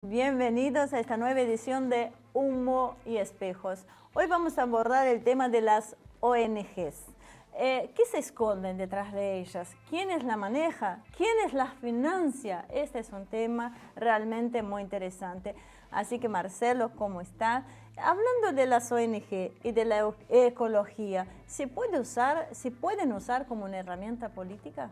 Bienvenidos a esta nueva edición de Humo y Espejos. Hoy vamos a abordar el tema de las ONGs. ¿Qué se esconden detrás de ellas? ¿Quiénes la maneja? ¿Quiénes las financia? Este es un tema realmente muy interesante. Así que Marcelo, ¿cómo está? Hablando de las ONG y de la ecología, ¿se pueden usar como una herramienta política?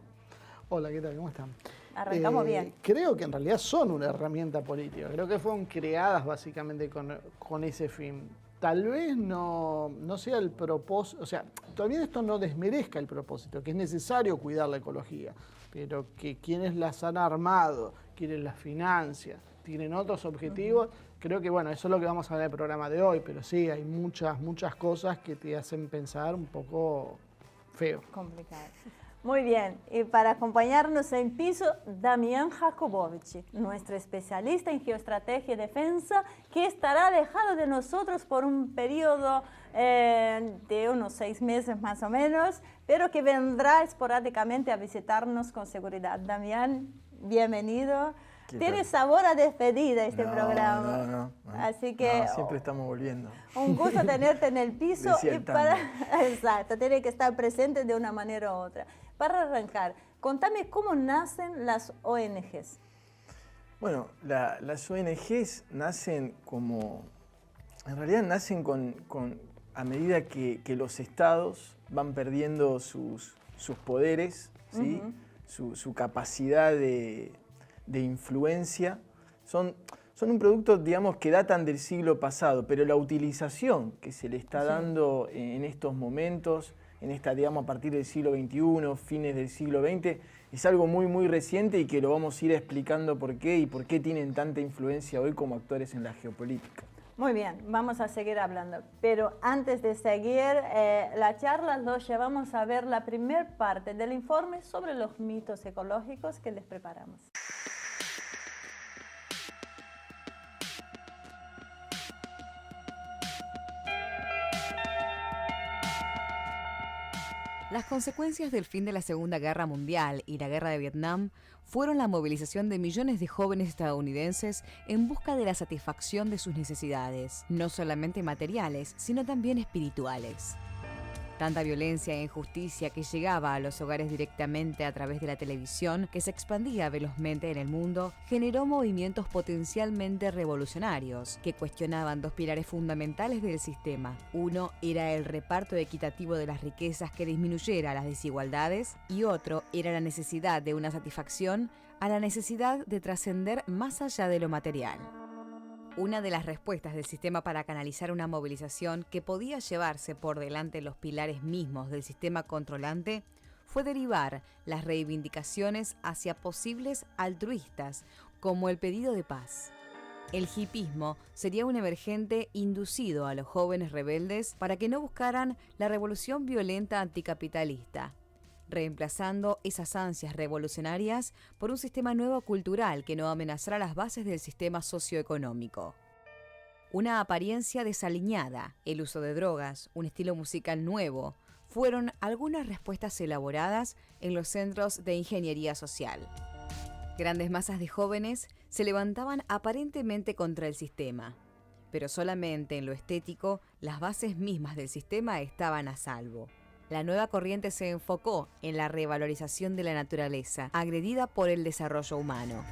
Hola, ¿qué tal? ¿Cómo están? Arrancamos bien. Creo que en realidad son una herramienta política. Creo que fueron creadas básicamente con ese fin. Tal vez no sea el propósito, o sea, todavía esto no desmerezca el propósito, que es necesario cuidar la ecología, pero que quienes las han armado, quienes las financian, tienen otros objetivos, creo que bueno, eso es lo que vamos a ver en el programa de hoy, pero sí, hay muchas cosas que te hacen pensar un poco feo. Complicado. Muy bien, y para acompañarnos en piso, Damián Jakubowicz, nuestro especialista en geoestrategia y defensa, que estará alejado de nosotros por un periodo de unos 6 meses más o menos, pero que vendrá esporádicamente a visitarnos con seguridad. Damián, bienvenido. Tiene sabor a despedida este programa. No. Así que siempre estamos volviendo. un gusto tenerte en el piso y para exacto, tiene que estar presente de una manera u otra. Para arrancar, contame cómo nacen las ONGs. Bueno, las ONGs nacen en realidad nacen a medida que los estados van perdiendo sus poderes, ¿sí? Su capacidad de influencia. Son un producto, digamos, que datan del siglo pasado, pero la utilización que se le está dando en estos momentos, digamos, a partir del siglo XXI, fines del siglo XX, es algo muy reciente y que lo vamos a ir explicando por qué y por qué tienen tanta influencia hoy como actores en la geopolítica. Muy bien, vamos a seguir hablando, pero antes de seguir la charla, los llevamos a ver la primera parte del informe sobre los mitos ecológicos que les preparamos. Las consecuencias del fin de la Segunda Guerra Mundial y la Guerra de Vietnam fueron la movilización de millones de jóvenes estadounidenses en busca de la satisfacción de sus necesidades, no solamente materiales, sino también espirituales. Tanta violencia e injusticia que llegaba a los hogares directamente a través de la televisión, que se expandía velozmente en el mundo, generó movimientos potencialmente revolucionarios que cuestionaban dos pilares fundamentales del sistema. Uno era el reparto equitativo de las riquezas que disminuyera las desigualdades y otro era la necesidad de una satisfacción a la necesidad de trascender más allá de lo material. Una de las respuestas del sistema para canalizar una movilización que podía llevarse por delante los pilares mismos del sistema controlante fue derivar las reivindicaciones hacia posibles altruistas, como el pedido de paz. El hipismo sería un emergente inducido a los jóvenes rebeldes para que no buscaran la revolución violenta anticapitalista, reemplazando esas ansias revolucionarias por un sistema nuevo cultural que no amenazara las bases del sistema socioeconómico. Una apariencia desaliñada, el uso de drogas, un estilo musical nuevo, fueron algunas respuestas elaboradas en los centros de ingeniería social. Grandes masas de jóvenes se levantaban aparentemente contra el sistema, pero solamente en lo estético las bases mismas del sistema estaban a salvo. La nueva corriente se enfocó en la revalorización de la naturaleza, agredida por el desarrollo humano.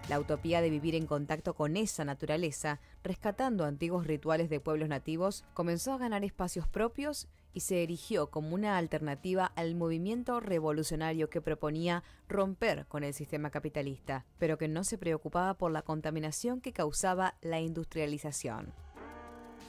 La utopía de vivir en contacto con esa naturaleza, rescatando antiguos rituales de pueblos nativos, comenzó a ganar espacios propios y se erigió como una alternativa al movimiento revolucionario que proponía romper con el sistema capitalista, pero que no se preocupaba por la contaminación que causaba la industrialización.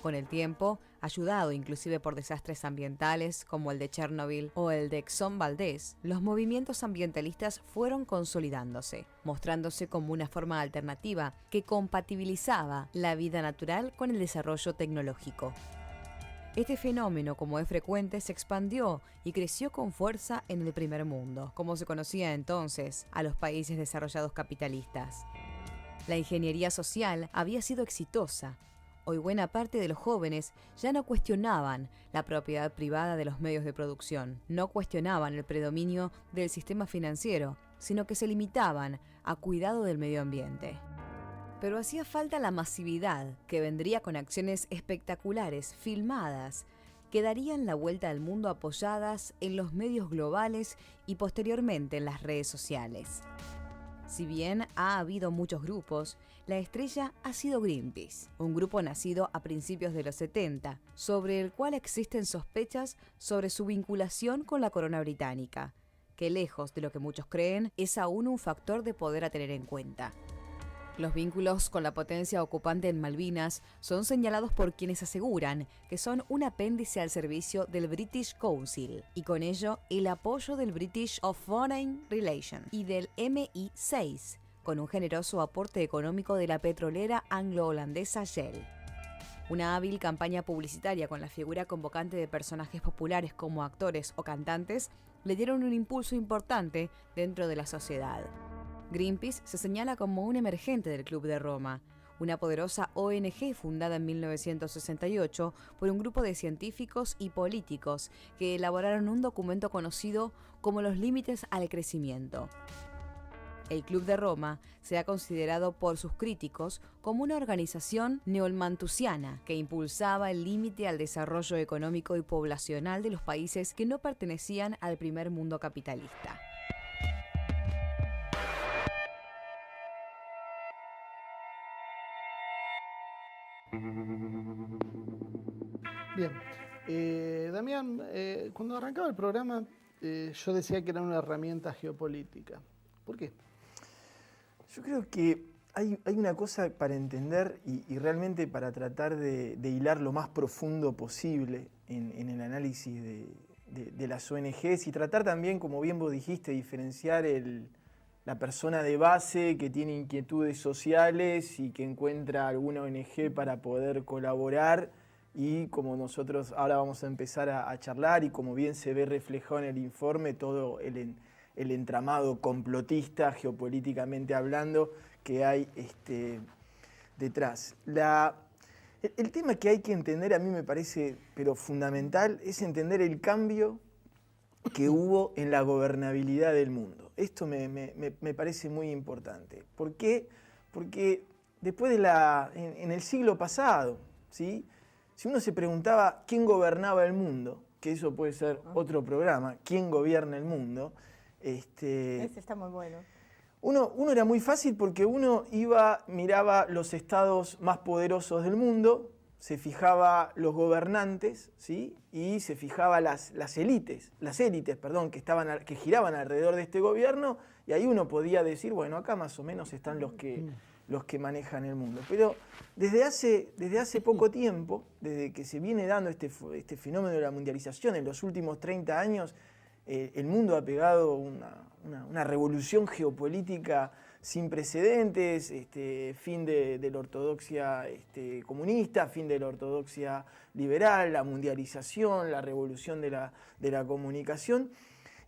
Con el tiempo, ayudado inclusive por desastres ambientales como el de Chernobyl o el de Exxon Valdez, los movimientos ambientalistas fueron consolidándose, mostrándose como una forma alternativa que compatibilizaba la vida natural con el desarrollo tecnológico. Este fenómeno, como es frecuente, se expandió y creció con fuerza en el primer mundo, como se conocía entonces a los países desarrollados capitalistas. La ingeniería social había sido exitosa. Hoy buena parte de los jóvenes ya no cuestionaban la propiedad privada de los medios de producción, no cuestionaban el predominio del sistema financiero, sino que se limitaban a cuidado del medio ambiente. Pero hacía falta la masividad, que vendría con acciones espectaculares, filmadas, que darían la vuelta al mundo apoyadas en los medios globales y posteriormente en las redes sociales. Si bien ha habido muchos grupos, la estrella ha sido Greenpeace, un grupo nacido a principios de los 70, sobre el cual existen sospechas sobre su vinculación con la corona británica, que lejos de lo que muchos creen, es aún un factor de poder a tener en cuenta. Los vínculos con la potencia ocupante en Malvinas son señalados por quienes aseguran que son un apéndice al servicio del British Council y con ello el apoyo del British of Foreign Relations y del MI6, con un generoso aporte económico de la petrolera anglo-holandesa Shell. Una hábil campaña publicitaria con la figura convocante de personajes populares como actores o cantantes le dieron un impulso importante dentro de la sociedad. Greenpeace se señala como un emergente del Club de Roma, una poderosa ONG fundada en 1968 por un grupo de científicos y políticos que elaboraron un documento conocido como los límites al crecimiento. El Club de Roma se ha considerado por sus críticos como una organización neomalthusiana que impulsaba el límite al desarrollo económico y poblacional de los países que no pertenecían al primer mundo capitalista. Bien, Damián, cuando arrancaba el programa yo decía que era una herramienta geopolítica. ¿Por qué? Yo creo que hay una cosa para entender y realmente para tratar de hilar lo más profundo posible en el análisis de las ONGs y tratar también, como bien vos dijiste, diferenciar la persona de base que tiene inquietudes sociales y que encuentra alguna ONG para poder colaborar y como nosotros ahora vamos a empezar a charlar y como bien se ve reflejado en el informe, todo el entramado complotista, geopolíticamente hablando, que hay detrás. El tema que hay que entender, a mí me parece, pero fundamental, es entender el cambio que hubo en la gobernabilidad del mundo. Esto me parece muy importante. ¿Por qué? Porque después en el siglo pasado, ¿sí? Si uno se preguntaba quién gobernaba el mundo, que eso puede ser otro programa, quién gobierna el mundo, Ese está muy bueno. Uno era muy fácil porque uno miraba los estados más poderosos del mundo, se fijaba los gobernantes, ¿sí? Y se fijaba las élites, que giraban alrededor de este gobierno, y ahí uno podía decir, bueno, acá más o menos están los que manejan el mundo. Pero desde hace poco tiempo, desde que se viene dando este fenómeno de la mundialización, en los últimos 30 años, el mundo ha pegado una revolución geopolítica sin precedentes, fin de la ortodoxia comunista, fin de la ortodoxia liberal, la mundialización, la revolución de la comunicación.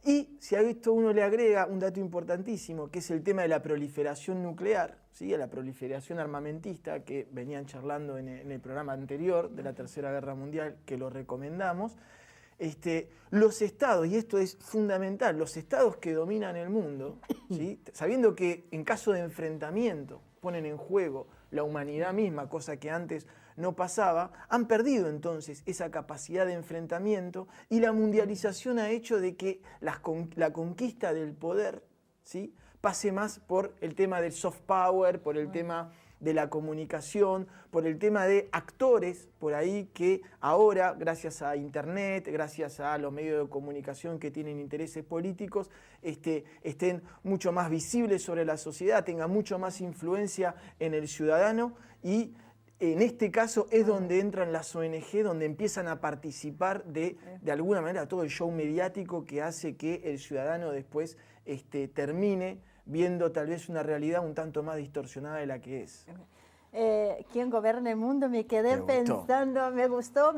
Y si a esto uno le agrega un dato importantísimo, que es el tema de la proliferación nuclear, ¿sí? A la proliferación armamentista, que venían charlando en el programa anterior de la Tercera Guerra Mundial, que lo recomendamos, los estados, y esto es fundamental, los estados que dominan el mundo, ¿sí? Sabiendo que en caso de enfrentamiento ponen en juego la humanidad misma, cosa que antes no pasaba, han perdido entonces esa capacidad de enfrentamiento y la mundialización ha hecho de que la conquista del poder, ¿sí? Pase más por el tema del soft power, por el tema de la comunicación, por el tema de actores por ahí que ahora, gracias a Internet, gracias a los medios de comunicación que tienen intereses políticos, estén mucho más visibles sobre la sociedad, tengan mucho más influencia en el ciudadano y en este caso es donde entran las ONG, donde empiezan a participar de alguna manera todo el show mediático que hace que el ciudadano después termine viendo tal vez una realidad un tanto más distorsionada de la que es. ¿Quién gobierna el mundo? Me quedé pensando, me gustó,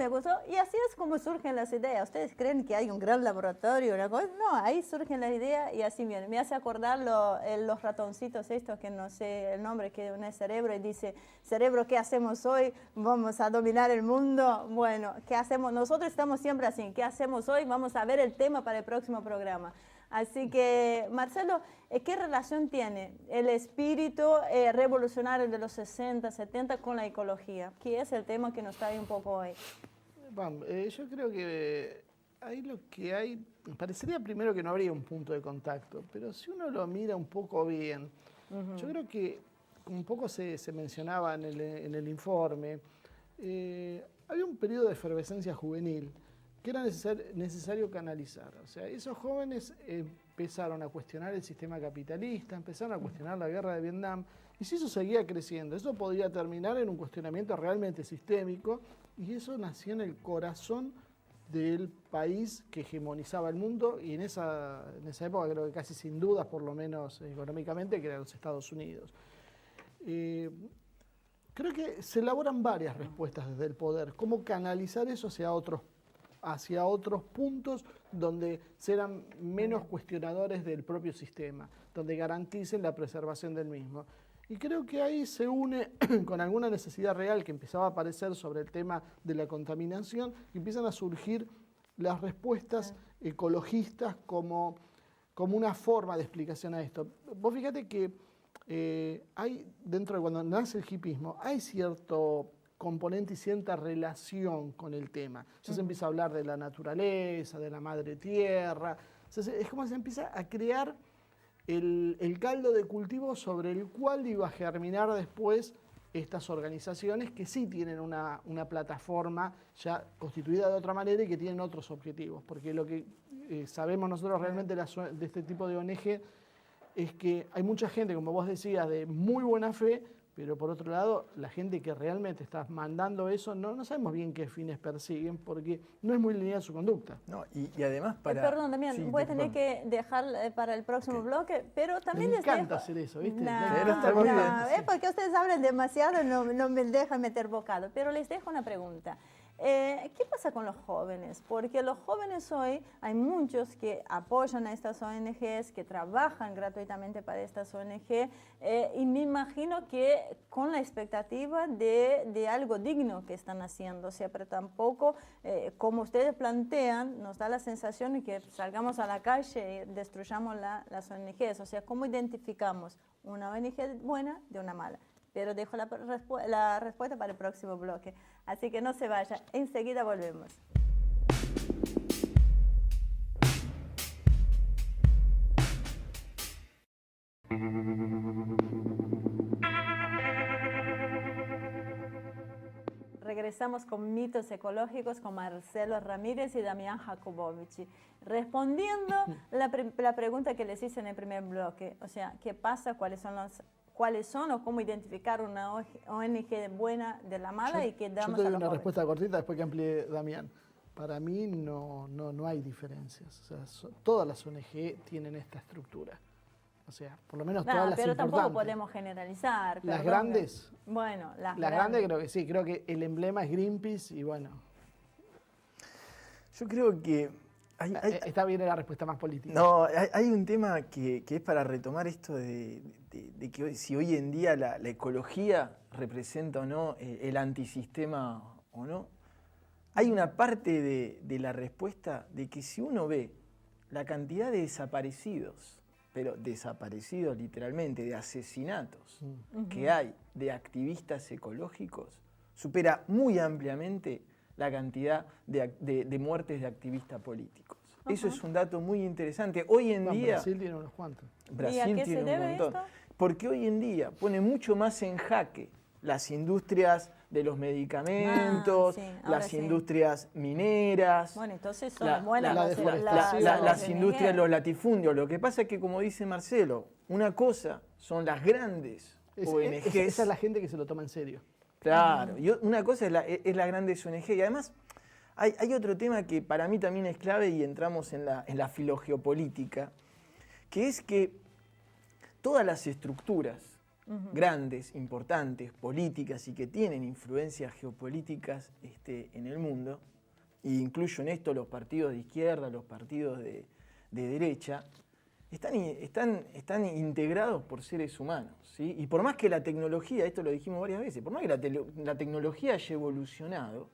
y así es como surgen las ideas. ¿Ustedes creen que hay un gran laboratorio, una cosa? No, ahí surgen las ideas y así vienen. Me hace acordar los ratoncitos estos, que no sé el nombre, que es cerebro, y dice, cerebro, ¿qué hacemos hoy? Vamos a dominar el mundo. Bueno, ¿qué hacemos? Nosotros estamos siempre así, ¿qué hacemos hoy? Vamos a ver el tema para el próximo programa. Así que, Marcelo, ¿qué relación tiene el espíritu revolucionario de los 60, 70 con la ecología? Que es el tema que nos trae un poco hoy. Bueno, yo creo que ahí lo que hay, parecería primero que no habría un punto de contacto, pero si uno lo mira un poco bien, yo creo que un poco se mencionaba en el informe, había un periodo de efervescencia juvenil que era necesario canalizar. O sea, esos jóvenes empezaron a cuestionar el sistema capitalista, empezaron a cuestionar la guerra de Vietnam, y si eso seguía creciendo, eso podía terminar en un cuestionamiento realmente sistémico, y eso nació en el corazón del país que hegemonizaba el mundo, y en esa época creo que casi sin dudas, por lo menos económicamente, que eran los Estados Unidos. Creo que se elaboran varias respuestas desde el poder, cómo canalizar eso hacia otros puntos donde serán menos cuestionadores del propio sistema, donde garanticen la preservación del mismo. Y creo que ahí se une con alguna necesidad real que empezaba a aparecer sobre el tema de la contaminación, y empiezan a surgir las respuestas ecologistas como una forma de explicación a esto. Vos fíjate que hay, dentro de cuando nace el hipismo, hay cierto componente y cierta relación con el tema. Ya se empieza a hablar de la naturaleza, de la madre tierra. Es como se empieza a crear el caldo de cultivo sobre el cual iba a germinar después estas organizaciones que sí tienen una plataforma ya constituida de otra manera y que tienen otros objetivos. Porque lo que sabemos nosotros realmente de este tipo de ONG es que hay mucha gente, como vos decías, de muy buena fe, pero por otro lado, la gente que realmente está mandando eso, no sabemos bien qué fines persiguen, porque no es muy lineal su conducta. No, y además para... Perdón, Damián, sí, voy a tener que dejar para el próximo bloque, pero también Me les encanta dejo... hacer eso, ¿viste? Pero está muy bien. Es porque ustedes hablan demasiado y no me dejan meter bocado, pero les dejo una pregunta. ¿Qué pasa con los jóvenes? Porque los jóvenes hoy, hay muchos que apoyan a estas ONGs, que trabajan gratuitamente para estas ONG, y me imagino que con la expectativa de algo digno que están haciendo, o sea, pero tampoco, como ustedes plantean, nos da la sensación de que salgamos a la calle y destruyamos las ONGs, o sea, ¿cómo identificamos una ONG buena de una mala? Pero dejo la respuesta para el próximo bloque. Así que no se vaya, enseguida volvemos. Regresamos con Mitos Ecológicos con Marcelo Ramírez y Damián Jacobovici, respondiendo la pregunta que les hice en el primer bloque, o sea, ¿qué pasa? ¿Cuáles son o cómo identificar una ONG buena de la mala y qué damos a los Yo te doy una jóvenes? respuesta cortita después que amplíe Damián. Para mí no hay diferencias. O sea, todas las ONG tienen esta estructura. O sea, por lo menos todas las pero importantes. tampoco podemos generalizar. Las perdón. grandes. Bueno, las Grandes creo que sí. Creo que el emblema es Greenpeace y bueno. Yo creo que... Esta viene la respuesta más política. No, hay un tema que es para retomar esto de que si hoy en día la ecología representa o no el antisistema o no. Hay una parte de la respuesta de que si uno ve la cantidad de desaparecidos, pero desaparecidos literalmente, de asesinatos que hay de activistas ecológicos, supera muy ampliamente la cantidad de muertes de activistas políticos. Eso es un dato muy interesante. Hoy en día... Brasil tiene unos cuantos. Brasil qué tiene se debe un montón. esto? Porque hoy en día pone mucho más en jaque las industrias de los medicamentos, las industrias mineras, Bueno, entonces son buenas las industrias, los latifundios. Lo que pasa es que, como dice Marcelo, una cosa son las grandes ONGs. Esa es la gente que se lo toma en serio. Claro, y una cosa es la grandes ONG. Y además hay otro tema que para mí también es clave y entramos en la filogeopolítica, que es que todas las estructuras grandes, importantes, políticas y que tienen influencias geopolíticas en el mundo, e incluyo en esto los partidos de izquierda, los partidos de derecha, están integrados por seres humanos, ¿sí? Y por más que la tecnología, esto lo dijimos varias veces, por más que la tecnología haya evolucionado,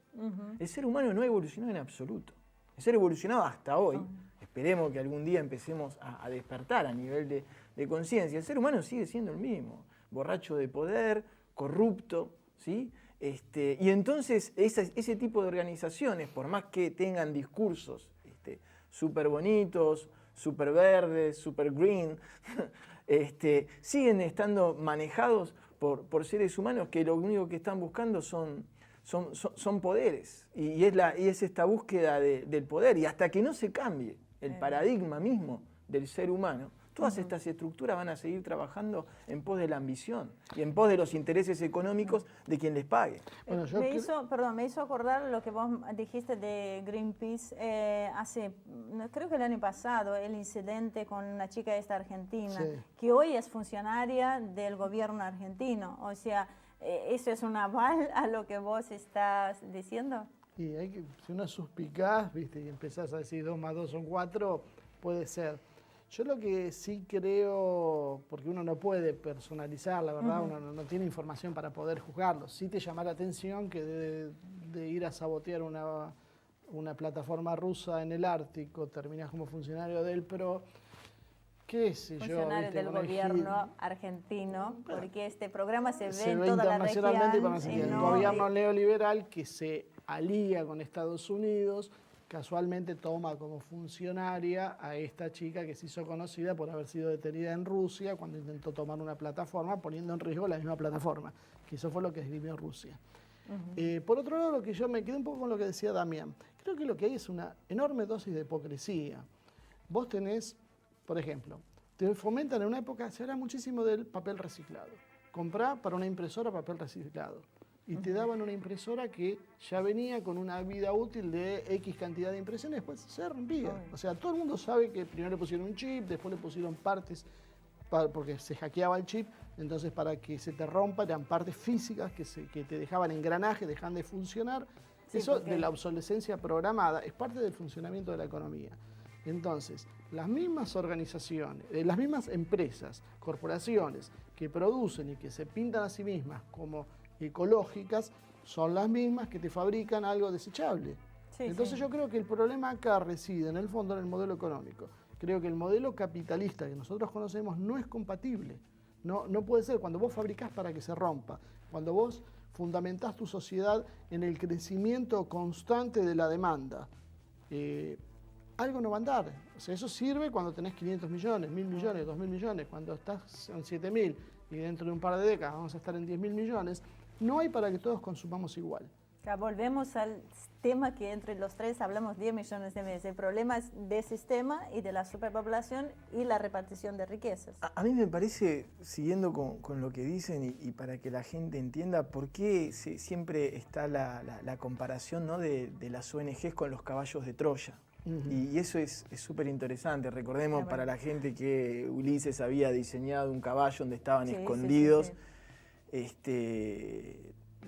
el ser humano no ha evolucionado en absoluto. El ser evolucionado hasta hoy, esperemos que algún día empecemos a despertar a nivel de conciencia. El ser humano sigue siendo el mismo, borracho de poder, corrupto, ¿sí? Y entonces ese tipo de organizaciones, por más que tengan discursos súper bonitos, súper verdes, súper green, siguen estando manejados por seres humanos que lo único que están buscando son poderes. Y es esta búsqueda del poder. Y hasta que no se cambie el paradigma mismo del ser humano, todas estas estructuras van a seguir trabajando en pos de la ambición y en pos de los intereses económicos de quien les pague. Bueno, me hizo acordar lo que vos dijiste de Greenpeace creo que el año pasado, el incidente con una chica argentina, que hoy es funcionaria del gobierno argentino. O sea, ¿eso es un aval a lo que vos estás diciendo? Y si uno es suspicaz, ¿viste? Y empezás a decir 2 más 2 son 4, puede ser. Yo lo que sí creo, porque uno no puede personalizar, la verdad, uno no tiene información para poder juzgarlo. Sí te llama la atención que de ir a sabotear una plataforma rusa en el Ártico, terminás como funcionario del PRO, qué sé yo. Funcionario del gobierno argentino, porque este programa se ve en toda la región. Internacionalmente, el gobierno neoliberal que se alía con Estados Unidos, casualmente toma como funcionaria a esta chica que se hizo conocida por haber sido detenida en Rusia cuando intentó tomar una plataforma, poniendo en riesgo la misma plataforma, que eso fue lo que esgrimió Rusia. Por otro lado, lo que yo me quedé un poco con lo que decía Damián, creo que lo que hay es una enorme dosis de hipocresía. Vos tenés, por ejemplo, te fomentan en una época, se habla muchísimo del papel reciclado. Comprá para una impresora papel reciclado. Y te daban una impresora que ya venía con una vida útil de X cantidad de impresiones, después se rompía. O sea, todo el mundo sabe que primero le pusieron un chip, después le pusieron partes, porque se hackeaba el chip, entonces para que se te rompa eran partes físicas que te dejaban engranaje, dejan de funcionar. Sí, eso de la obsolescencia programada es parte del funcionamiento de la economía. Entonces, las mismas organizaciones, las mismas empresas, corporaciones que producen y que se pintan a sí mismas como ecológicas, son las mismas que te fabrican algo desechable. Entonces yo creo que el problema acá reside en el fondo en el modelo económico. Creo que el modelo capitalista que nosotros conocemos no es compatible. No puede ser. Cuando vos fabricás para que se rompa, cuando vos fundamentás tu sociedad en el crecimiento constante de la demanda, algo no va a andar. O sea, eso sirve cuando tenés 500 millones, 1.000 millones, 2.000 millones, cuando estás en 7.000 y dentro de un par de décadas vamos a estar en 10.000 millones, no hay para que todos consumamos igual. Volvemos al tema que entre los tres hablamos 10 millones de veces. El problema es del sistema y de la superpoblación y la repartición de riquezas. A mí me parece, siguiendo con lo que dicen y para que la gente entienda por qué siempre está la comparación, ¿no?, de las ONGs con los caballos de Troya. Y eso es súper interesante. Recordemos para la gente que Ulises había diseñado un caballo donde estaban escondidos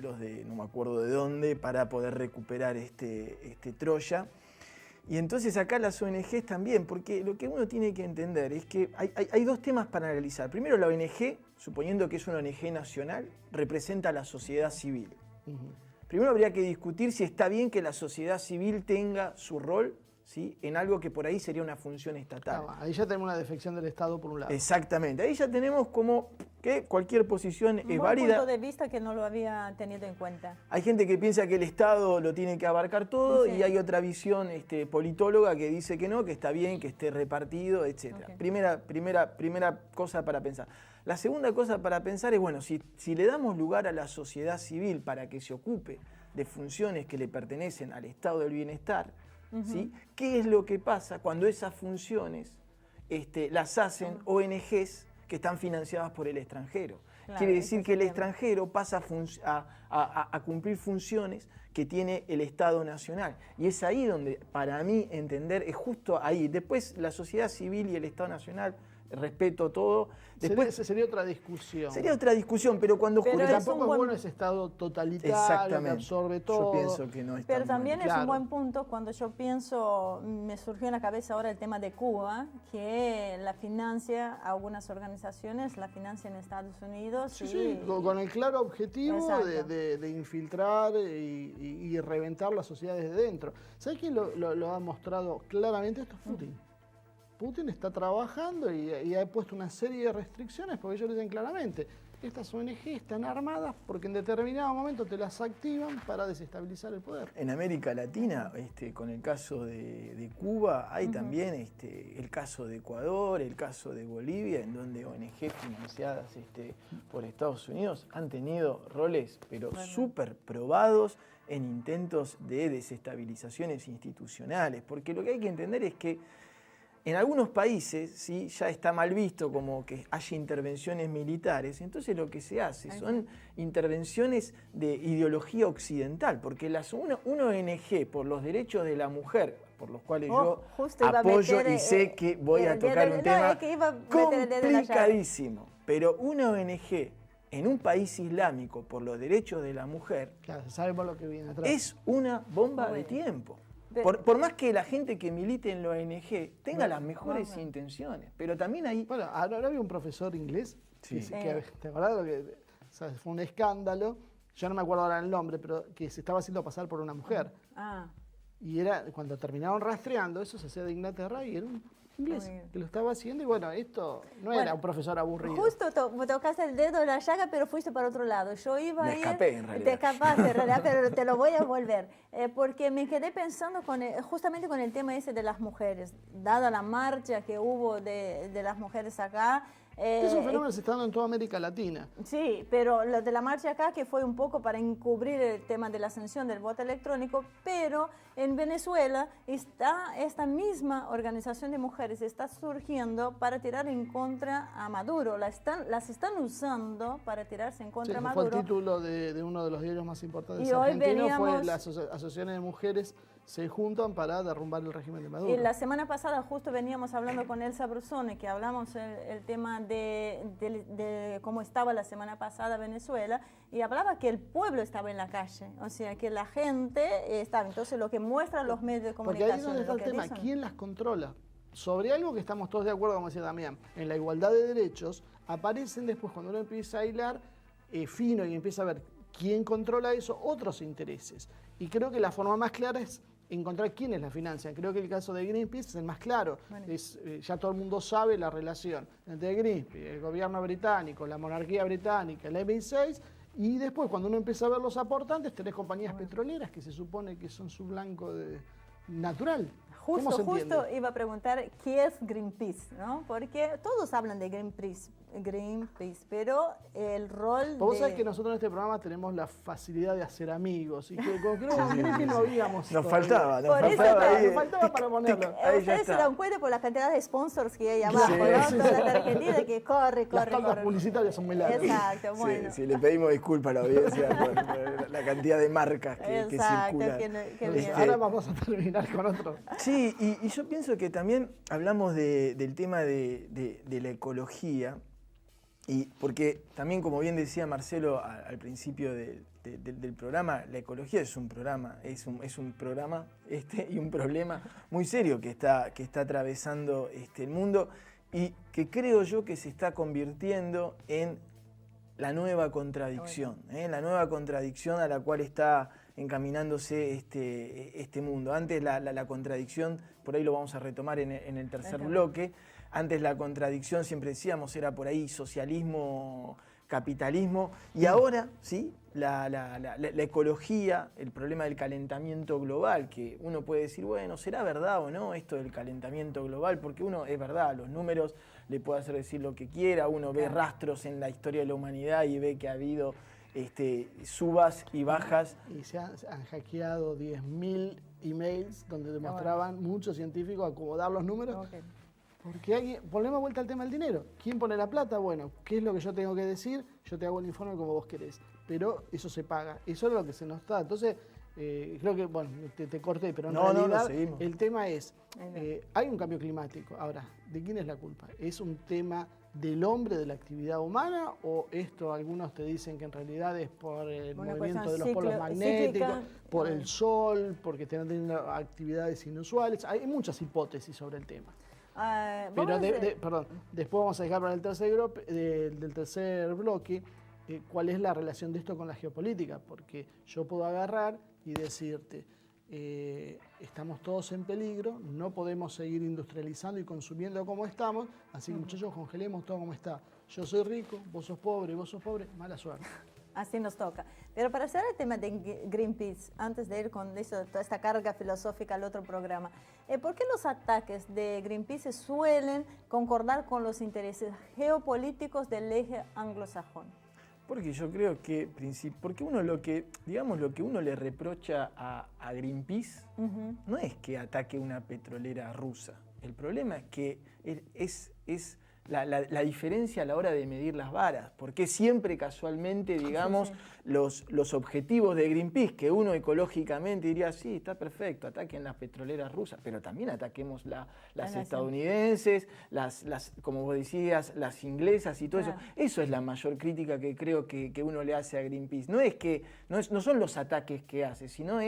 los de no me acuerdo de dónde para poder recuperar Troya. Y entonces acá las ONGs también, porque lo que uno tiene que entender es que hay 2 temas para analizar. Primero, la ONG, suponiendo que es una ONG nacional, representa a la sociedad civil. Primero habría que discutir si está bien que la sociedad civil tenga su rol, ¿sí?, en algo que por ahí sería una función estatal. Ahí ya tenemos una defección del Estado por un lado. Exactamente, ahí ya tenemos como que cualquier posición es válida. Un punto de vista que no lo había tenido en cuenta. Hay gente que piensa que el Estado lo tiene que abarcar todo y hay otra visión politóloga que dice que no, que está bien, que esté repartido, etc. Primera cosa para pensar. La segunda cosa para pensar es, bueno, si le damos lugar a la sociedad civil para que se ocupe de funciones que le pertenecen al estado del bienestar, ¿sí?, ¿qué es lo que pasa cuando esas funciones las hacen ONGs que están financiadas por el extranjero? Claro, quiere decir que el extranjero pasa a cumplir funciones que tiene el Estado nacional. Y es ahí donde, para mí, entender, es justo ahí. Después, la sociedad civil y el Estado nacional, respeto todo. Después sería otra discusión. Sería otra discusión, pero cuando... Pero tampoco es bueno ese Estado totalitario que absorbe todo. Yo pienso que no es Pero tan también bueno. es un buen punto cuando yo pienso, me surgió en la cabeza ahora el tema de Cuba, que la financia algunas organizaciones, la financia en Estados Unidos. Sí, con el claro objetivo de infiltrar y reventar la sociedad desde dentro. ¿Sabes quién lo ha mostrado claramente? Esto es Putin. Putin está trabajando y ha puesto una serie de restricciones porque ellos dicen claramente, estas ONG están armadas porque en determinado momento te las activan para desestabilizar el poder. En América Latina, con el caso de Cuba, hay también el caso de Ecuador, el caso de Bolivia, en donde ONG financiadas por Estados Unidos han tenido roles, pero súper probados en intentos de desestabilizaciones institucionales. Porque lo que hay que entender es que en algunos países ¿sí? ya está mal visto como que haya intervenciones militares, entonces lo que se hace son intervenciones de ideología occidental, porque una ONG por los derechos de la mujer, por los cuales yo apoyo y sé que voy a tocar un tema complicadísimo, pero una ONG en un país islámico por los derechos de la mujer, claro, sabemos lo que viene atrás. Es una bomba de tiempo. Por más que la gente que milite en la ONG tenga las mejores intenciones, pero también hay... Bueno, ahora había un profesor inglés, que ¿te acordás lo que fue un escándalo? Yo no me acuerdo ahora el nombre, pero que se estaba haciendo pasar por una mujer. Y era, cuando terminaron rastreando, eso se hacía de Inglaterra y era un inglés que lo estaba haciendo y bueno, esto no era un profesor aburrido. Justo me tocaste el dedo de la llaga, pero fuiste para otro lado. Yo iba a ir... escapé, en realidad. Te escapaste, en realidad, pero te lo voy a volver. Porque me quedé pensando justamente con el tema ese de las mujeres. Dada la marcha que hubo de las mujeres acá... es un fenómeno que se está dando en toda América Latina. Sí, pero lo de la marcha acá, que fue un poco para encubrir el tema de la sanción del voto electrónico, pero en Venezuela está esta misma organización de mujeres, está surgiendo para tirar en contra a Maduro. Las están usando para tirarse en contra a Maduro. Fue el título de uno de los diarios más importantes argentinos, fue las asociaciones de mujeres se juntan para derrumbar el régimen de Maduro. Y la semana pasada justo veníamos hablando con Elsa Brusone, que hablamos el tema de cómo estaba la semana pasada Venezuela, y hablaba que el pueblo estaba en la calle, o sea, que la gente estaba. Entonces, lo que muestran los medios de comunicación... Porque ahí es donde está el tema, ¿quién las controla? Sobre algo que estamos todos de acuerdo, como decía Damián, en la igualdad de derechos, aparecen después, cuando uno empieza a hilar fino y empieza a ver quién controla eso, otros intereses. Y creo que la forma más clara es encontrar quiénes la financian. Creo que el caso de Greenpeace es el más claro. Ya todo el mundo sabe la relación entre Greenpeace, el gobierno británico, la monarquía británica, el MI6, y después cuando uno empieza a ver los aportantes, tenés compañías petroleras que se supone que son su blanco natural. Justo iba a preguntar qué es Greenpeace, ¿no? Porque todos hablan de Greenpeace, pero el rol Vos sabés que nosotros en este programa tenemos la facilidad de hacer amigos y que creo que no habíamos... Nos faltaba para ponerlo. Ustedes se dan cuenta por la cantidad de sponsors que hay abajo, ¿no? Toda la Argentina que corre. Las pautas publicitarias son muy largas. Exacto, bueno. Sí, le pedimos disculpas a la audiencia por la cantidad de marcas que circulan. Ahora vamos a terminar con otro. Sí, y yo pienso que también hablamos del tema de la ecología, y porque también, como bien decía Marcelo al principio del programa, la ecología es un programa y un problema muy serio que está atravesando el mundo y que creo yo que se está convirtiendo en la nueva contradicción, la nueva contradicción a la cual está encaminándose este mundo. Antes la contradicción, por ahí lo vamos a retomar en el tercer bloque, antes la contradicción, siempre decíamos, era por ahí socialismo, capitalismo, y ahora sí, la ecología, el problema del calentamiento global, que uno puede decir, bueno, ¿será verdad o no esto del calentamiento global? Porque uno, es verdad, los números le puede hacer decir lo que quiera, uno ve rastros en la historia de la humanidad y ve que ha habido subas y bajas. Y se han hackeado 10.000 emails donde demostraban muchos científicos acomodar los números. Porque ponemos vuelta al tema del dinero. ¿Quién pone la plata? Bueno, ¿qué es lo que yo tengo que decir? Yo te hago el informe como vos querés. Pero eso se paga. Eso es lo que se nos da. Entonces, creo que, bueno, te corté, pero en realidad el tema es, hay un cambio climático. Ahora, ¿de quién es la culpa? ¿Es un tema del hombre, de la actividad humana, o esto algunos te dicen que en realidad es por el movimiento de los polos magnéticos, por el sol, porque están teniendo actividades inusuales? Hay muchas hipótesis sobre el tema. Pero después vamos a dejar para el del tercer bloque cuál es la relación de esto con la geopolítica, porque yo puedo agarrar y decirte, estamos todos en peligro, no podemos seguir industrializando y consumiendo como estamos, así que muchachos, congelemos todo como está. Yo soy rico, vos sos pobre, mala suerte. Así nos toca. Pero para cerrar el tema de Greenpeace, antes de ir con eso, toda esta carga filosófica al otro programa, ¿por qué los ataques de Greenpeace suelen concordar con los intereses geopolíticos del eje anglosajón? Porque yo creo que, porque uno lo que uno le reprocha a Greenpeace no es que ataque una petrolera rusa. El problema es que es la diferencia a la hora de medir las varas, porque siempre casualmente, digamos, los objetivos de Greenpeace, que uno ecológicamente diría, sí, está perfecto, ataquen las petroleras rusas, pero también ataquemos las estadounidenses, como vos decías, las inglesas y todo eso. Eso es la mayor crítica que creo que uno le hace a Greenpeace. No son los ataques que hace, sino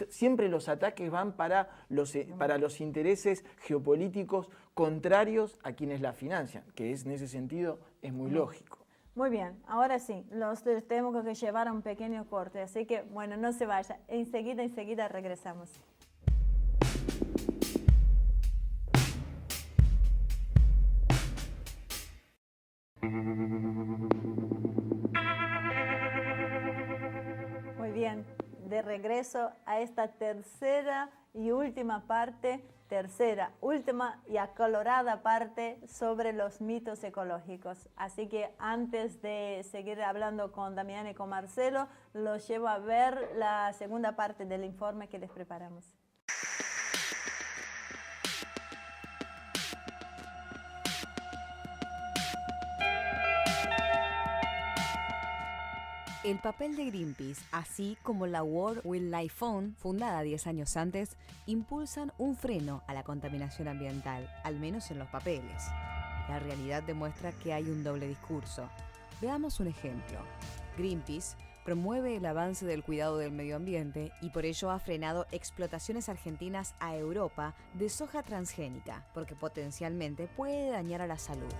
siempre los ataques van para los intereses geopolíticos contrarios a quienes la financian, que en ese sentido es muy lógico. Muy bien, ahora sí, los tenemos que llevar a un pequeño corte, así que bueno, no se vaya, enseguida regresamos. Muy bien, de regreso a esta tercera y última y acalorada parte sobre los mitos ecológicos. Así que antes de seguir hablando con Damián y con Marcelo, los llevo a ver la segunda parte del informe que les preparamos. El papel de Greenpeace, así como la World Wildlife Fund, fundada 10 años antes, impulsan un freno a la contaminación ambiental, al menos en los papeles. La realidad demuestra que hay un doble discurso. Veamos un ejemplo. Greenpeace promueve el avance del cuidado del medio ambiente y por ello ha frenado explotaciones argentinas a Europa de soja transgénica, porque potencialmente puede dañar a la salud.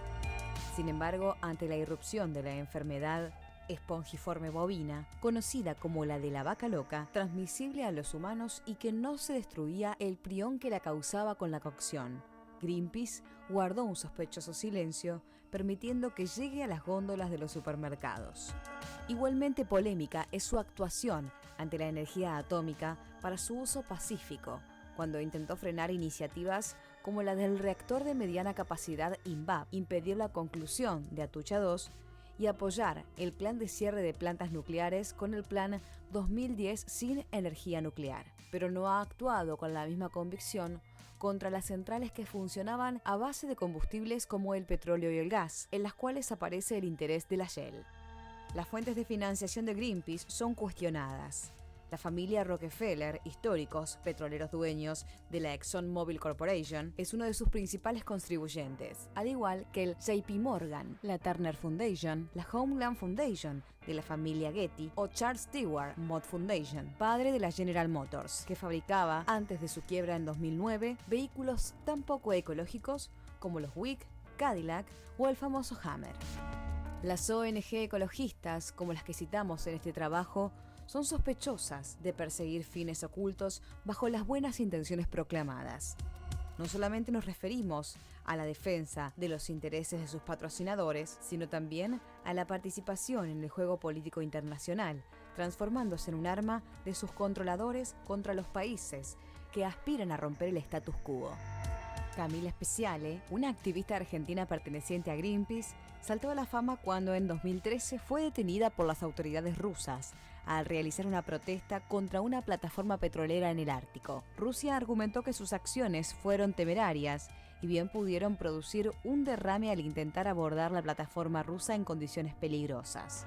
Sin embargo, ante la irrupción de la enfermedad espongiforme bovina, conocida como la de la vaca loca, transmisible a los humanos y que no se destruía el prión que la causaba con la cocción. Greenpeace guardó un sospechoso silencio, permitiendo que llegue a las góndolas de los supermercados. Igualmente polémica es su actuación ante la energía atómica para su uso pacífico, cuando intentó frenar iniciativas como la del reactor de mediana capacidad INVAP, impedir la conclusión de Atucha 2 y apoyar el plan de cierre de plantas nucleares con el plan 2010 sin energía nuclear, pero no ha actuado con la misma convicción contra las centrales que funcionaban a base de combustibles como el petróleo y el gas, en las cuales aparece el interés de la Shell. Las fuentes de financiación de Greenpeace son cuestionadas. La familia Rockefeller, históricos petroleros dueños de la ExxonMobil Corporation, es uno de sus principales contribuyentes, al igual que el JP Morgan, la Turner Foundation, la Homeland Foundation de la familia Getty o Charles Stewart Mott Foundation, padre de la General Motors, que fabricaba, antes de su quiebra en 2009, vehículos tan poco ecológicos como los Buick, Cadillac o el famoso Hammer. Las ONG ecologistas, como las que citamos en este trabajo, son sospechosas de perseguir fines ocultos bajo las buenas intenciones proclamadas. No solamente nos referimos a la defensa de los intereses de sus patrocinadores, sino también a la participación en el juego político internacional, transformándose en un arma de sus controladores contra los países que aspiran a romper el status quo. Camila Speciale, una activista argentina perteneciente a Greenpeace, saltó a la fama cuando en 2013 fue detenida por las autoridades rusas al realizar una protesta contra una plataforma petrolera en el Ártico. Rusia argumentó que sus acciones fueron temerarias y bien pudieron producir un derrame al intentar abordar la plataforma rusa en condiciones peligrosas.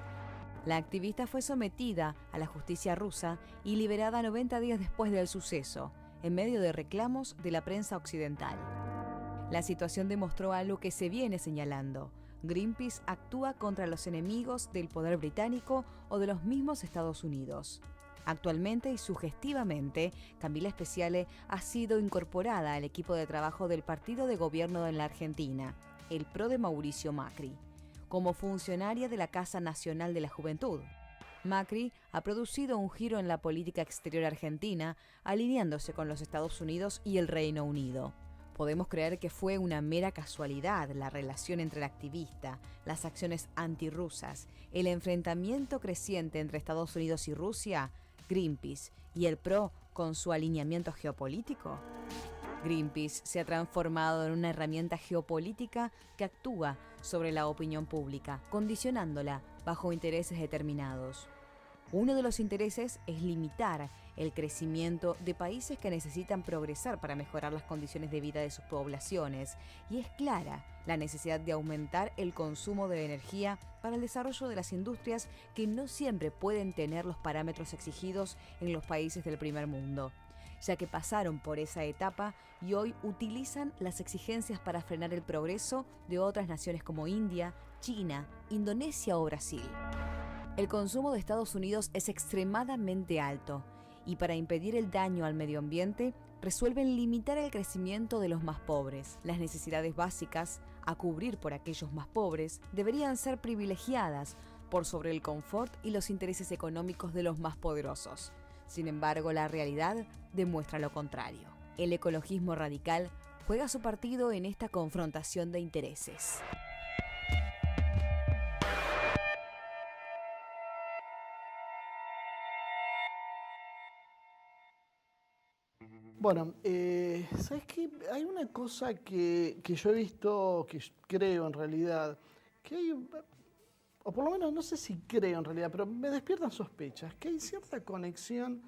La activista fue sometida a la justicia rusa y liberada 90 días después del suceso, en medio de reclamos de la prensa occidental. La situación demostró algo que se viene señalando. Greenpeace actúa contra los enemigos del poder británico o de los mismos Estados Unidos. Actualmente y sugestivamente, Camila Speciale ha sido incorporada al equipo de trabajo del partido de gobierno en la Argentina, el PRO de Mauricio Macri, como funcionaria de la Casa Nacional de la Juventud. Macri ha producido un giro en la política exterior argentina, alineándose con los Estados Unidos y el Reino Unido. ¿Podemos creer que fue una mera casualidad la relación entre el activista, las acciones antirrusas, el enfrentamiento creciente entre Estados Unidos y Rusia, Greenpeace y el PRO con su alineamiento geopolítico? Greenpeace se ha transformado en una herramienta geopolítica que actúa sobre la opinión pública, condicionándola bajo intereses determinados. Uno de los intereses es limitar el crecimiento de países que necesitan progresar para mejorar las condiciones de vida de sus poblaciones, y es clara la necesidad de aumentar el consumo de energía para el desarrollo de las industrias que no siempre pueden tener los parámetros exigidos en los países del primer mundo, ya que pasaron por esa etapa y hoy utilizan las exigencias para frenar el progreso de otras naciones como India, China, Indonesia o Brasil. El consumo de Estados Unidos es extremadamente alto y para impedir el daño al medio ambiente resuelven limitar el crecimiento de los más pobres. Las necesidades básicas a cubrir por aquellos más pobres deberían ser privilegiadas por sobre el confort y los intereses económicos de los más poderosos. Sin embargo, la realidad demuestra lo contrario. El ecologismo radical juega su partido en esta confrontación de intereses. Bueno, ¿sabes qué? Hay una cosa que yo he visto, que creo en realidad, que hay, o por lo menos no sé si creo en realidad, pero me despiertan sospechas, que hay cierta conexión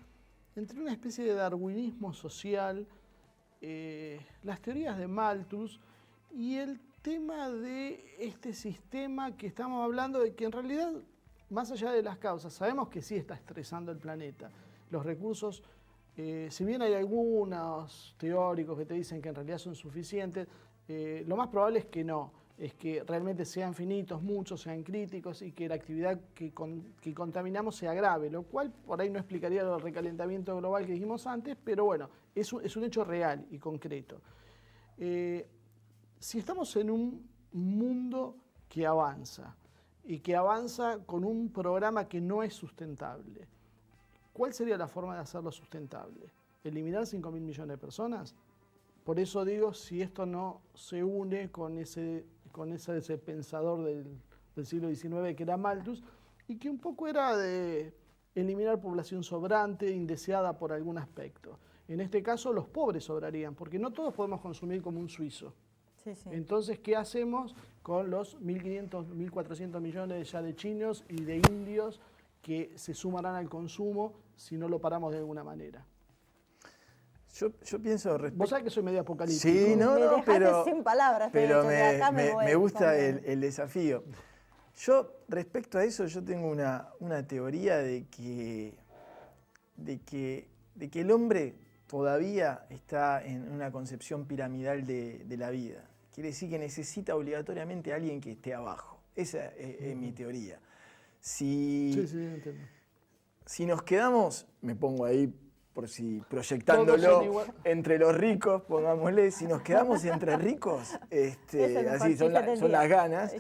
entre una especie de darwinismo social, las teorías de Malthus y el tema de este sistema que estamos hablando, de que en realidad, más allá de las causas, sabemos que sí está estresando el planeta. Los recursos, si bien hay algunos teóricos que te dicen que en realidad son suficientes, lo más probable es que no, es que realmente sean finitos, muchos, sean críticos y que la actividad que contaminamos sea grave, lo cual por ahí no explicaría el recalentamiento global que dijimos antes, pero bueno, es un hecho real y concreto. Si estamos en un mundo que avanza y que avanza con un programa que no es sustentable, ¿cuál sería la forma de hacerlo sustentable? ¿Eliminar 5.000 millones de personas? Por eso digo, si esto no se une con ese pensador del siglo XIX que era Malthus, y que un poco era de eliminar población sobrante, indeseada por algún aspecto. En este caso, los pobres sobrarían, porque no todos podemos consumir como un suizo. Sí, sí. Entonces, ¿qué hacemos con los 1.500, 1.400 millones ya de chinos y de indios que se sumarán al consumo si no lo paramos de alguna manera? Yo pienso respecto... Vos sabés que soy medio apocalíptico. Sí, no, pero sin palabras, pero me gusta el desafío. Yo, respecto a eso, yo tengo una teoría de que el hombre todavía está en una concepción piramidal de la vida. Quiere decir que necesita obligatoriamente a alguien que esté abajo. Esa es mi teoría. Sí, entiendo. Si nos quedamos, me pongo ahí por si proyectándolo entre los ricos, pongámosle, si nos quedamos entre ricos, así son las ganas,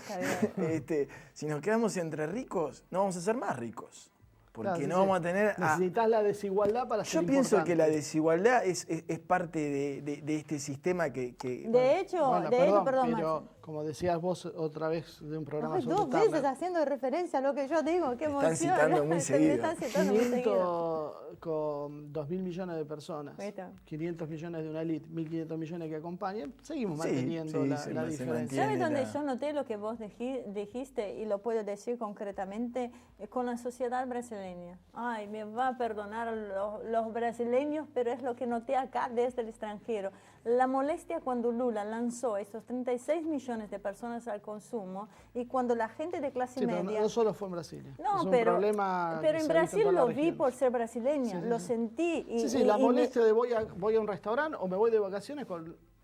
si nos quedamos entre ricos, no vamos a ser más ricos. Porque no vamos a tener... Necesitas la desigualdad para ser importante. Yo pienso que la desigualdad es parte de este sistema que... De hecho, perdón, pero como decías vos otra vez de un programa... Ay, dos veces haciendo referencia a lo que yo digo, qué emoción. Están citando muy seguido. 500 con 2.000 millones de personas, 500 millones de una elite, 1.500 millones que acompañan, seguimos manteniendo la diferencia. ¿Sabes dónde yo noté lo que vos dijiste y lo puedo decir concretamente? Con la sociedad brasileña. Ay, me va a perdonar los brasileños, pero es lo que noté acá desde el extranjero. La molestia cuando Lula lanzó estos 36 millones de personas al consumo y cuando la gente de clase media... Pero no solo fue en Brasil. No, es un pero problema en Brasil lo vi por ser brasileña, lo sentí. La molestia de voy a un restaurante o me voy de vacaciones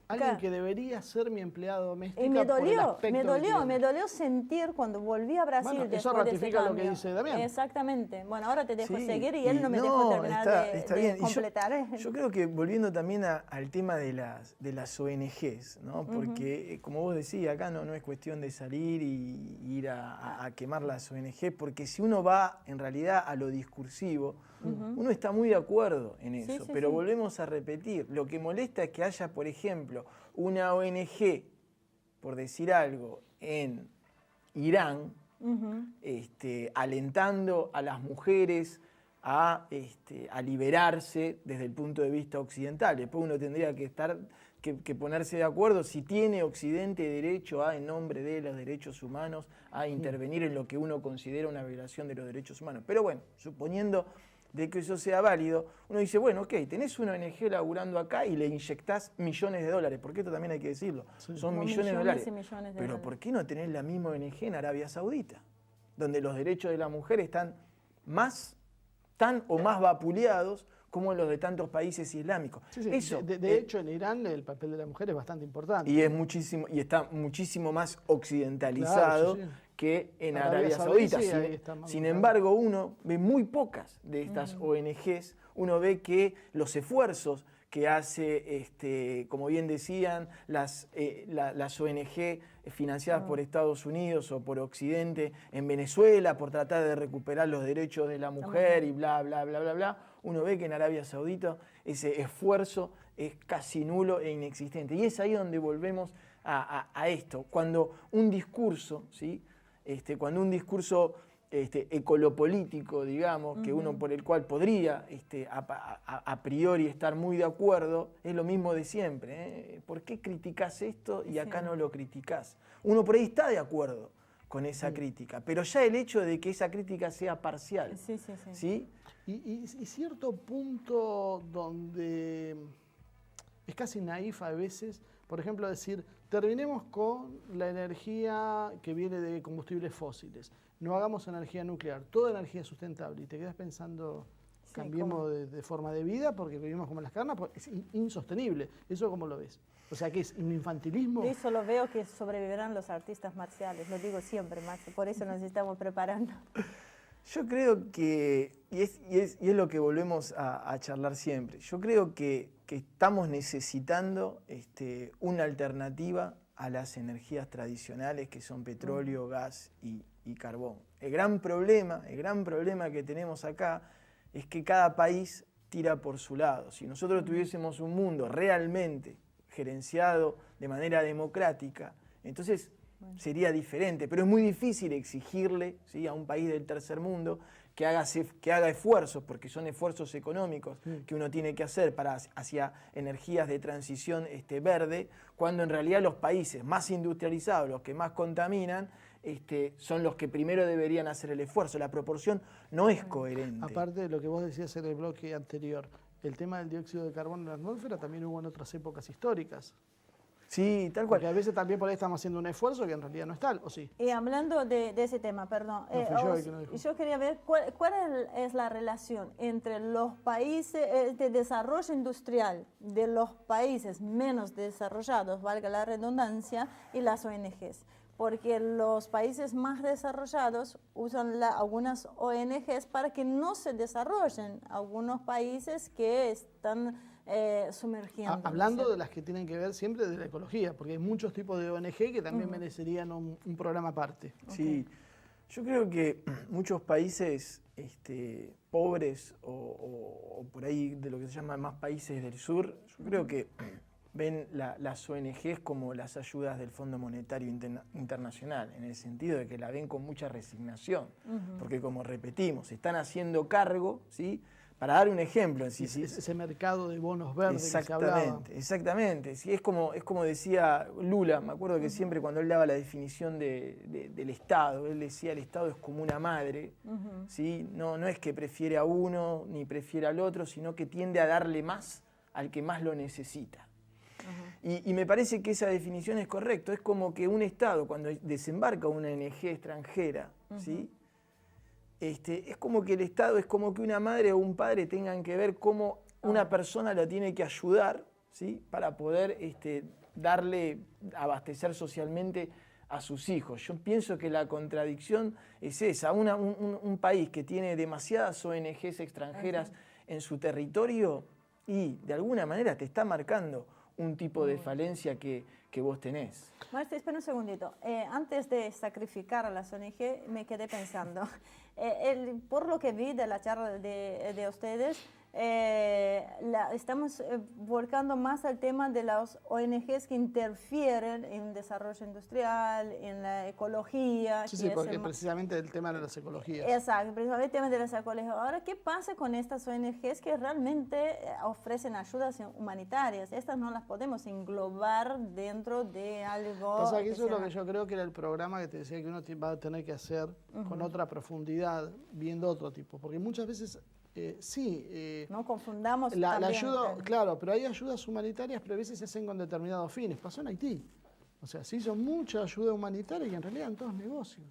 alguien que debería ser mi empleada doméstica. Y me por el dolió, aspecto que tiene. me dolió sentir cuando volví a Brasil. Bueno, eso después de ese ratifica lo que cambio. dice Damián. Exactamente. Bueno, ahora te dejo Sí, seguir y él no me dejó terminar está de bien. Y completar. yo creo que volviendo también al tema de las ONGs, ¿no? Porque como vos decías, acá no es cuestión de salir y ir a quemar las ONGs, porque si uno va en realidad a lo discursivo, uno está muy de acuerdo en eso, Sí, pero sí. volvemos a repetir, lo que molesta es que haya, por ejemplo, una ONG, por decir algo, en Irán, alentando a las mujeres a liberarse desde el punto de vista occidental. Después uno tendría que ponerse de acuerdo si tiene Occidente derecho a, en nombre de los derechos humanos, a intervenir en lo que uno considera una violación de los derechos humanos. Pero bueno, suponiendo de que eso sea válido, uno dice, bueno, ok, tenés una ONG laburando acá y le inyectás millones de dólares, porque esto también hay que decirlo, son millones de dólares. Y millones de Pero dólares. ¿por qué no tenés la misma ONG en Arabia Saudita, donde los derechos de la mujer están tan o más vapuleados como en los de tantos países islámicos? Sí, sí. Eso, De hecho, en Irán el papel de la mujer es bastante importante. y está muchísimo más occidentalizado, Claro, sí. que en Arabia Arabia Saudita, Saudita. sí, ahí está más Sin marcado. embargo, uno ve muy pocas de estas ONGs, uno ve que los esfuerzos que hace, como bien decían, las ONG financiadas por Estados Unidos o por Occidente en Venezuela por tratar de recuperar los derechos de la mujer y bla, bla, bla, bla, bla, uno ve que en Arabia Saudita ese esfuerzo es casi nulo e inexistente. Y es ahí donde volvemos a esto. Cuando un discurso, ¿sí? Cuando un discurso ecolopolítico, digamos, que uno por el cual podría a priori estar muy de acuerdo, es lo mismo de siempre. ¿Por qué criticás esto y acá no lo criticás? Uno por ahí está de acuerdo con esa crítica, pero ya el hecho de que esa crítica sea parcial, ¿sí? Y cierto punto donde es casi naif a veces, por ejemplo, decir, terminemos con la energía que viene de combustibles fósiles, no hagamos energía nuclear, toda energía sustentable, y te quedas pensando, cambiemos de forma de vida porque vivimos como las carnas, pues es insostenible. ¿Eso cómo lo ves? O sea, que es un infantilismo. Yo solo veo que sobrevivirán los artistas marciales, lo digo siempre, Max, por eso nos estamos preparando. Yo creo que, y es lo que volvemos a charlar siempre, yo creo que estamos necesitando una alternativa a las energías tradicionales que son petróleo, gas y carbón. El gran problema que tenemos acá es que cada país tira por su lado. Si nosotros tuviésemos un mundo realmente gerenciado de manera democrática, entonces sería diferente, pero es muy difícil exigirle, ¿sí?, a un país del tercer mundo que haga esfuerzos, porque son esfuerzos económicos que uno tiene que hacer hacia energías de transición verde, cuando en realidad los países más industrializados, los que más contaminan, son los que primero deberían hacer el esfuerzo. La proporción no es coherente. Aparte de lo que vos decías en el bloque anterior, el tema del dióxido de carbono en la atmósfera también hubo en otras épocas históricas. Sí, tal cual. Porque a veces también por ahí estamos haciendo un esfuerzo que en realidad no es tal, ¿o sí? Y hablando de ese tema, perdón, No fui yo el que lo dijo. yo quería ver cuál es la relación entre los países de desarrollo industrial de los países menos desarrollados, valga la redundancia, y las ONGs. Porque los países más desarrollados usan algunas ONGs para que no se desarrollen algunos países que están sumergiendo. Hablando de las que tienen que ver siempre de la ecología, porque hay muchos tipos de ONG que también merecerían un programa aparte. Sí, yo creo que muchos países pobres o por ahí de lo que se llama más países del sur, yo creo que ven las ONGs como las ayudas del Fondo Monetario Internacional, en el sentido de que la ven con mucha resignación, porque como repetimos, se están haciendo cargo, ¿sí? Para dar un ejemplo, Ese mercado de bonos verdes que se hablaba. Exactamente. Sí, es como decía Lula, me acuerdo que siempre cuando él daba la definición del Estado, él decía el Estado es como una madre, ¿sí? No es que prefiere a uno ni prefiere al otro, sino que tiende a darle más al que más lo necesita. Y me parece que esa definición es correcta. Es como que un Estado, cuando desembarca una ONG extranjera, ¿sí? Es como que el Estado es como que una madre o un padre tengan que ver cómo una persona la tiene que ayudar, ¿sí? Para poder abastecer socialmente a sus hijos. Yo pienso que la contradicción es esa. Un país que tiene demasiadas ONGs extranjeras en su territorio y de alguna manera te está marcando un tipo de falencia que vos tenés. Marce, espera un segundito. Antes de sacrificar a las ONG, me quedé pensando. Por lo que vi de la charla de ustedes, estamos volcando más al tema de las ONGs que interfieren en el desarrollo industrial, en la ecología. Sí, porque precisamente el tema de las ecologías. Exacto, precisamente el tema de las ecologías. Ahora, ¿qué pasa con estas ONGs que realmente ofrecen ayudas humanitarias? Estas no las podemos englobar dentro de algo... Pasa que eso es lo que yo creo que era el programa que te decía que uno va a tener que hacer con otra profundidad, viendo otro tipo. Porque muchas veces... no confundamos la ayuda, claro, pero hay ayudas humanitarias, pero a veces se hacen con determinados fines. Pasó en Haití. O sea, se hizo mucha ayuda humanitaria y en realidad eran todos negocios.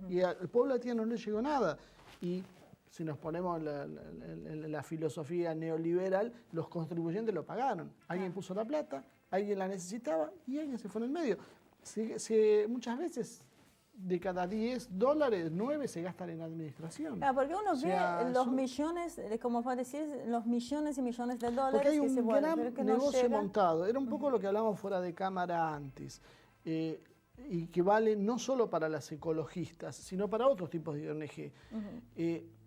Y al pueblo haitiano no le llegó nada. Y si nos ponemos la filosofía neoliberal, los contribuyentes lo pagaron. Alguien puso la plata, alguien la necesitaba y alguien se fue en el medio. Muchas veces... de cada $10, 9 se gastan en administración. Claro, porque uno ve los millones, como vos decís, los millones y millones de dólares porque hay un que se vuelven, gran que negocio montado. Era un poco lo que hablábamos fuera de cámara antes. Y que vale no solo para las ecologistas, sino para otros tipos de ONG.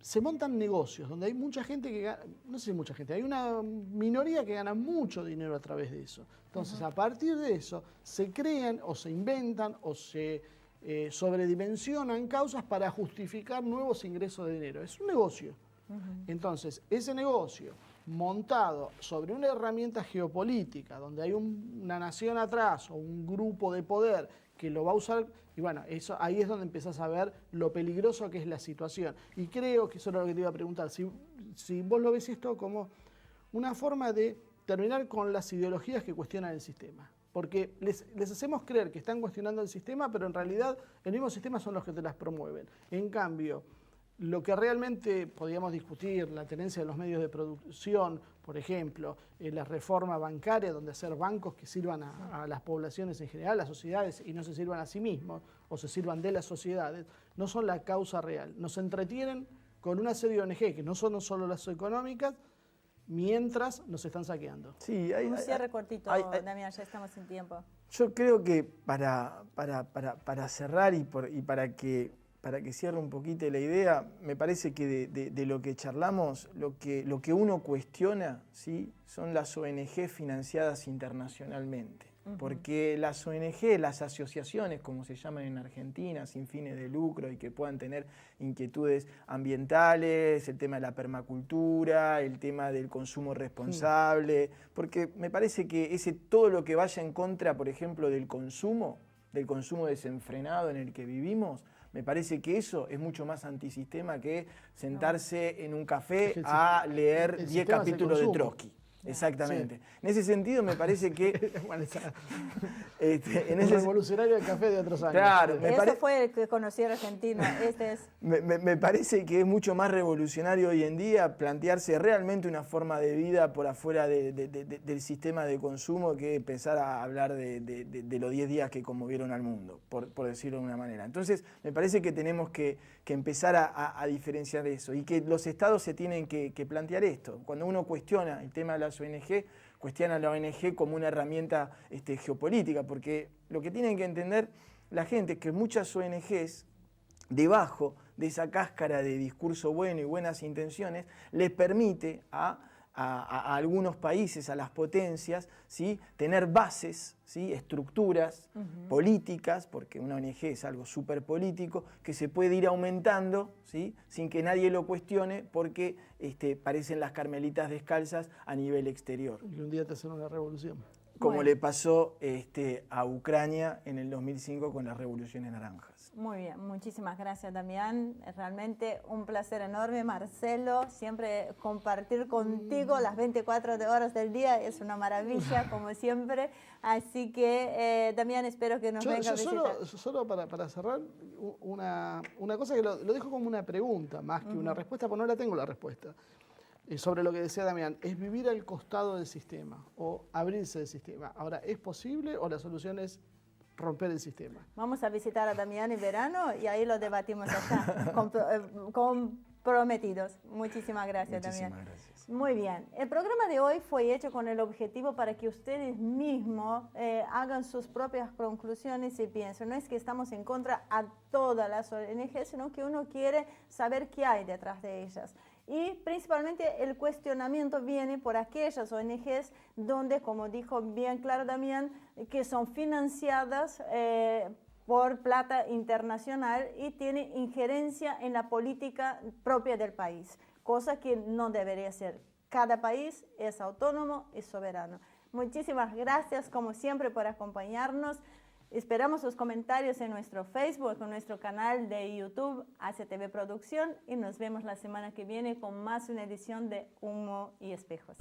Se montan negocios donde hay mucha gente que gana, no sé si mucha gente, hay una minoría que gana mucho dinero a través de eso. Entonces, a partir de eso, se crean o se inventan o se... sobredimensionan causas para justificar nuevos ingresos de dinero. Es un negocio. Entonces, ese negocio montado sobre una herramienta geopolítica, donde hay una nación atrás o un grupo de poder que lo va a usar, y bueno, ahí es donde empezás a ver lo peligroso que es la situación. Y creo que eso era lo que te iba a preguntar, si vos lo ves esto como una forma de terminar con las ideologías que cuestionan el sistema. Porque les hacemos creer que están cuestionando el sistema, pero en realidad el mismo sistema son los que te las promueven. En cambio, lo que realmente podíamos discutir, la tenencia de los medios de producción, por ejemplo, la reforma bancaria, donde hacer bancos que sirvan a las poblaciones en general, a las sociedades, y no se sirvan a sí mismos, o se sirvan de las sociedades, no son la causa real. Nos entretienen con una serie de ONG, que no son solo las económicas, mientras nos están saqueando. Sí, un cierre cortito, Damián, ya estamos sin tiempo. Yo creo que para cerrar y para que cierre un poquito la idea, me parece que de lo que charlamos, lo que uno cuestiona, ¿sí? Son las ONG financiadas internacionalmente. Porque las ONG, las asociaciones, como se llaman en Argentina, sin fines de lucro y que puedan tener inquietudes ambientales, el tema de la permacultura, el tema del consumo responsable, porque me parece que todo lo que vaya en contra, por ejemplo, del consumo desenfrenado en el que vivimos, me parece que eso es mucho más antisistema que sentarse en un café a leer 10 capítulos de Trotsky. Exactamente. Sí. En ese sentido me parece que... revolucionario del café de otros años. Claro. Eso fue el que conocí a Argentina. Me parece que es mucho más revolucionario hoy en día plantearse realmente una forma de vida por afuera del sistema de consumo que empezar a hablar de los 10 días que conmovieron al mundo, por decirlo de una manera. Entonces, me parece que tenemos que empezar a diferenciar eso y que los estados se tienen que plantear esto. Cuando uno cuestiona el tema de las ONG, cuestiona a la ONG como una herramienta geopolítica, porque lo que tienen que entender la gente es que muchas ONGs, debajo de esa cáscara de discurso bueno y buenas intenciones, les permite a algunos países, a las potencias, ¿sí? Tener bases, ¿sí? Estructuras políticas, porque una ONG es algo súper político, que se puede ir aumentando, ¿sí? Sin que nadie lo cuestione, porque parecen las carmelitas descalzas a nivel exterior. Y un día te hacen una revolución. Como le pasó a Ucrania en el 2005 con las revoluciones naranjas. Muy bien, muchísimas gracias, Damián. Realmente un placer enorme, Marcelo. Siempre compartir contigo las 24 horas del día es una maravilla, como siempre. Así que, Damián, espero que nos venga a visitar. Solo para cerrar, una cosa que lo dejo como una pregunta, más que una respuesta, porque no la tengo la respuesta. sobre lo que decía Damián, es vivir al costado del sistema o abrirse del sistema. Ahora, ¿es posible o la solución es romper el sistema? Vamos a visitar a Damián en verano y ahí lo debatimos acá, comprometidos. Muchísimas gracias, Damián. Muchísimas gracias. Muy bien. El programa de hoy fue hecho con el objetivo para que ustedes mismos hagan sus propias conclusiones y piensen. No es que estamos en contra a todas las ONG, sino que uno quiere saber qué hay detrás de ellas. Y principalmente el cuestionamiento viene por aquellas ONGs donde, como dijo bien claro Damián, que son financiadas por plata internacional y tiene injerencia en la política propia del país, cosa que no debería ser. Cada país es autónomo y soberano. Muchísimas gracias, como siempre, por acompañarnos. Esperamos sus comentarios en nuestro Facebook, en nuestro canal de YouTube, HTV Producción, y nos vemos la semana que viene con más una edición de Humo y Espejos.